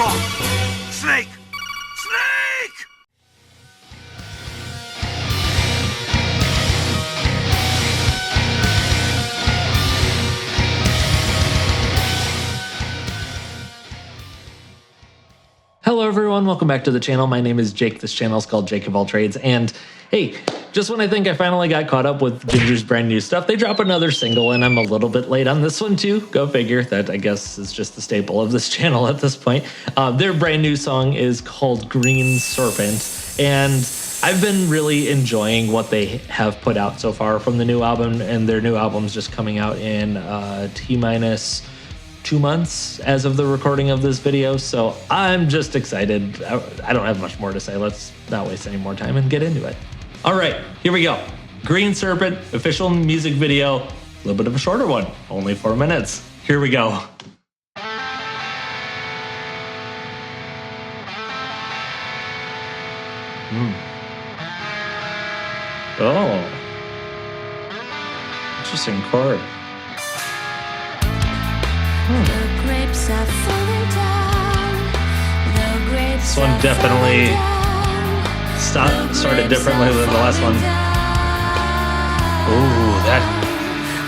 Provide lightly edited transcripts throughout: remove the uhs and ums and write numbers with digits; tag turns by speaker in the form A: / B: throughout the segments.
A: wrong? Snake! Snake!
B: Hello everyone, welcome back to the channel. My name is Jake. This channel is called Jake of All Trades. And hey, just when I think I finally got caught up with Jinjer's brand new stuff, they drop another single and I'm a little bit late on this one too. Go figure. That I guess is just the staple of this channel at this point. Their brand new song is called Green Serpent. And I've been really enjoying what they have put out so far from the new album, and their new album's just coming out in T-minus 2 months as of the recording of this video, so I'm just excited. I don't have much more to say. Let's not waste any more time and get into it. All right, here we go. Green Serpent, official music video, a little bit of a shorter one, only 4 minutes. Here we go. Oh, interesting chord.
C: The grapes are falling down. The grapes
B: This one definitely started differently than the last one. Ooh, that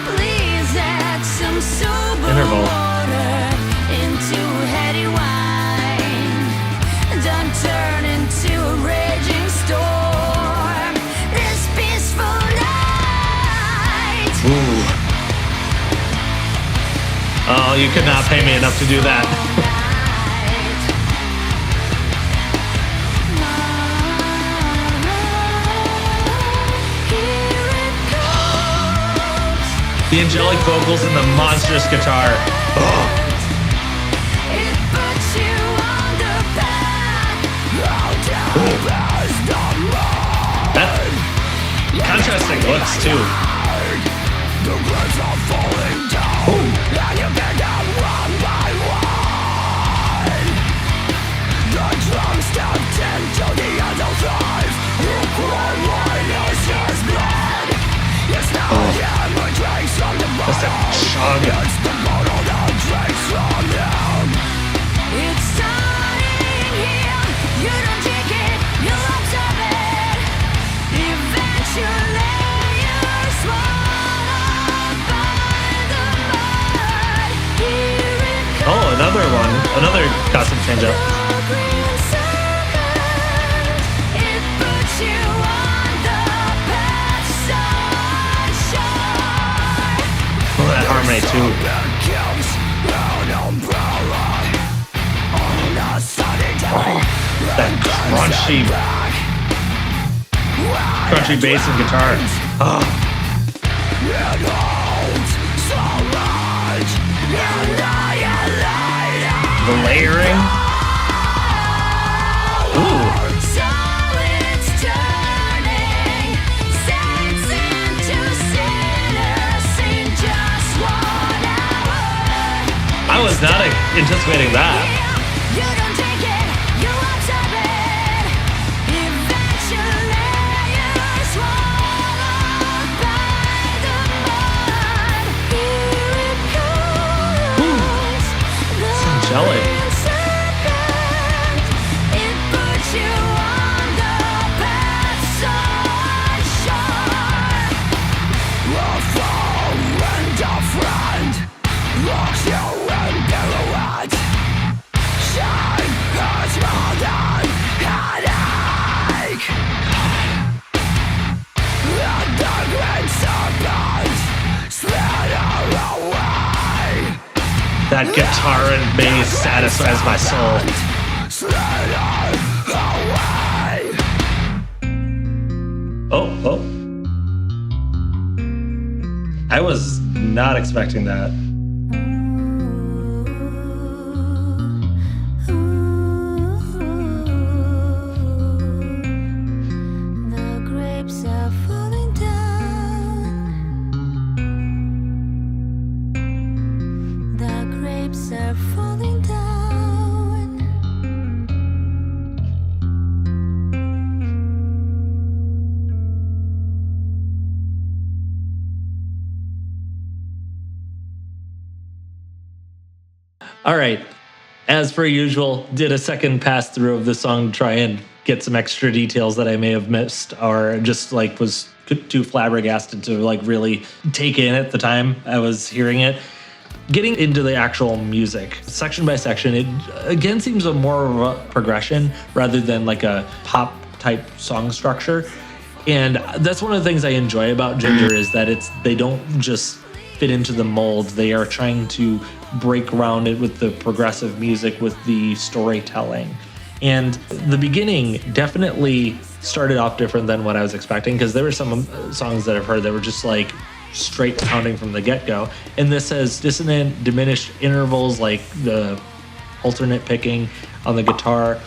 C: Please add some sober
B: interval.
C: water into heady wine. Don't turn into a raging storm this peaceful night.
B: Ooh. Oh, you could not pay me enough to do that. The angelic vocals and the monstrous guitar. Oh.
C: It puts you on the path.
B: That contrasting looks too.
C: The grapes are falling down, and you get them one by one. The drums stepped into the end of life. You cry witnesses blood. It's now him who drinks from the
B: That's
C: bottle.
B: a chug.
C: It's the bottle that drinks from him. It's starting here. You don't drink it, you observe it. Eventually you're swallowed by the mud. Here it comes.
B: Oh, another one. Another costume change up.
C: The green serpent. It puts you on the path sunshine.
B: Oh, that harmony too.
C: Kills an umbrella on a sunny day.
B: That crunchy bass and guitar. Oh.
C: It holds so much annihilating.
B: The layering. Ooh.
C: So it's turning saints into sinners in just 1 hour.
B: I was not anticipating that.
C: You don't take it, you observe it. Eventually you're swallowed by the mud. Here it comes.
B: It's angelic.
C: The serpent. It puts you on the path sunshine. A foe and a friend locks you in pirouette. Shine has more than headache. And the green serpent slither away.
B: That guitar and bass satisfies my soul.
C: Slither away.
B: Oh. I was not expecting that.
C: The grapes are falling down. The grapes are falling down.
B: All right. as per usual, did a second pass through of the song to try and get some extra details that I may have missed or just like was too flabbergasted to like really take in at the time I was hearing it. Getting into the actual music, section by section, it again seems a more of a progression rather than like a pop type song structure. And that's one of the things I enjoy about Jinjer is that they don't just fit into the mold. They are trying to break around it with the progressive music, with the storytelling. And the beginning definitely started off different than what I was expecting, because there were some songs that I've heard that were just like straight pounding from the get-go. And this has dissonant, diminished intervals, like the alternate picking on the guitar.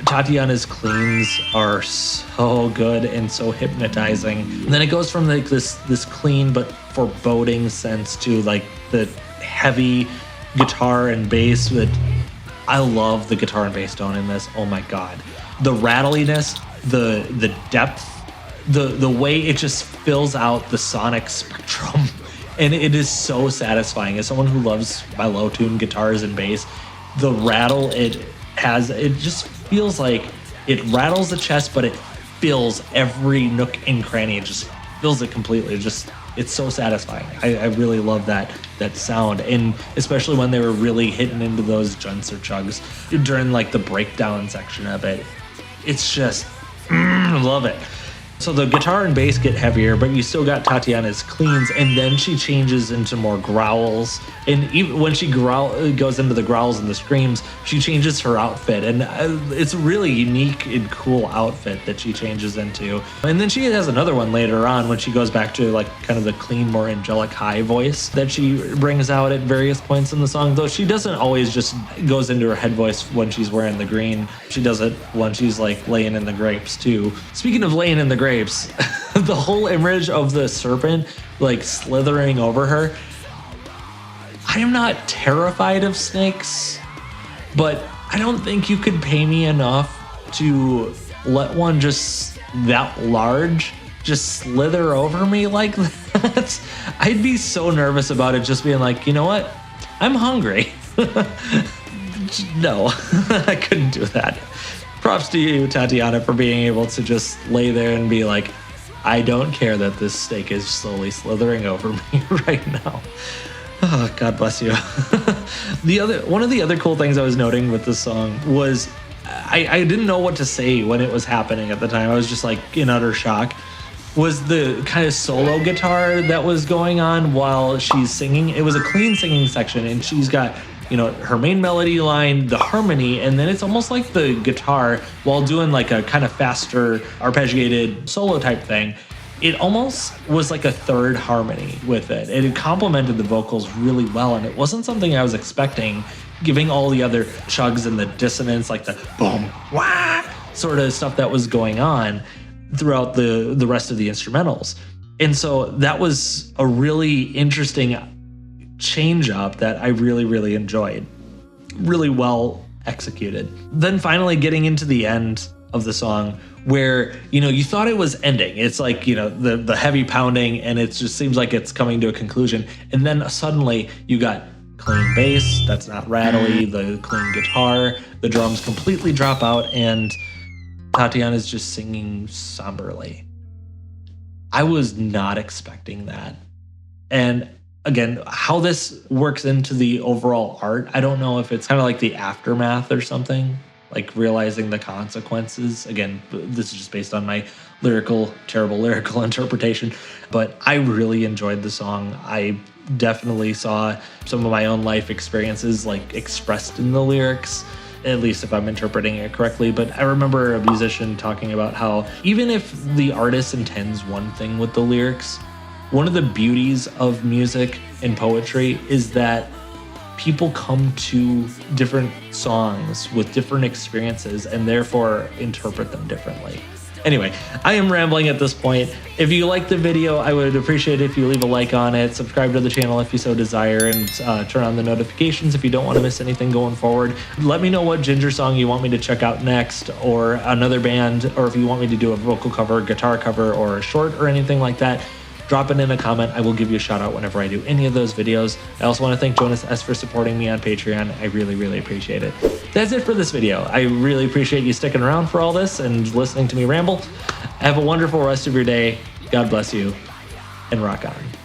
B: Tatiana's cleans are so good and so hypnotizing. And then it goes from like this clean but foreboding sense to like the heavy guitar and bass. That I love the guitar and bass tone in this. Oh my god, the rattliness, the depth, the way it just fills out the sonic spectrum, and it is so satisfying. As someone who loves my low tune guitars and bass, the rattle it has, it just feels like it rattles the chest, but it fills every nook and cranny. It just fills it completely. It's so satisfying. I really love that sound, and especially when they were really hitting into those junts or chugs during like the breakdown section of it. It's just love it. So the guitar and bass get heavier, but you still got Tatiana's cleans, and then she changes into more growls. And even when she goes into the growls and the screams, she changes her outfit, and it's a really unique and cool outfit that she changes into. And then she has another one later on when she goes back to like kind of the clean, more angelic high voice that she brings out at various points in the song. Though she doesn't always just goes into her head voice when she's wearing the green. She does it when she's like laying in the grapes too. Speaking of laying in the grapes, the whole image of the serpent like slithering over her. I am not terrified of snakes, but I don't think you could pay me enough to let one just that large just slither over me like that. I'd be so nervous about it just being like, you know what? I'm hungry. No, I couldn't do that. Props to you, Tatiana, for being able to just lay there and be like, I don't care that this snake is slowly slithering over me right now. Oh, God bless you. One of the other cool things I was noting with this song was I didn't know what to say when it was happening at the time. I was just like in utter shock. Was the kind of solo guitar that was going on while she's singing. It was a clean singing section, and she's got, you know, her main melody line, the harmony, and then it's almost like the guitar, while doing like a kind of faster arpeggiated solo type thing, it almost was like a third harmony with it. And it complemented the vocals really well, and it wasn't something I was expecting, giving all the other chugs and the dissonance, like the boom, wah, sort of stuff that was going on throughout the rest of the instrumentals. And so that was a really interesting change up that I really, really enjoyed. Really well executed. Then finally getting into the end of the song where, you know, you thought it was ending. It's like, you know, the heavy pounding, and it just seems like it's coming to a conclusion. And then suddenly you got clean bass that's not rattly, the clean guitar, the drums completely drop out, and Tatiana's just singing somberly. I was not expecting that. And again, how this works into the overall art, I don't know if it's kind of like the aftermath or something, like realizing the consequences. Again, this is just based on my terrible lyrical interpretation, but I really enjoyed the song. I definitely saw some of my own life experiences like expressed in the lyrics, at least if I'm interpreting it correctly. But I remember a musician talking about how even if the artist intends one thing with the lyrics, one of the beauties of music and poetry is that people come to different songs with different experiences and therefore interpret them differently. Anyway, I am rambling at this point. If you like the video, I would appreciate it if you leave a like on it, subscribe to the channel if you so desire, and turn on the notifications if you don't want to miss anything going forward. Let me know what Jinjer song you want me to check out next, or another band, or if you want me to do a vocal cover, guitar cover, or a short or anything like that. drop it in a comment. I will give you a shout out whenever I do any of those videos. I also want to thank Jonas S for supporting me on Patreon. I really, really appreciate it. That's it for this video. I really appreciate you sticking around for all this and listening to me ramble. Have a wonderful rest of your day. God bless you, and rock on.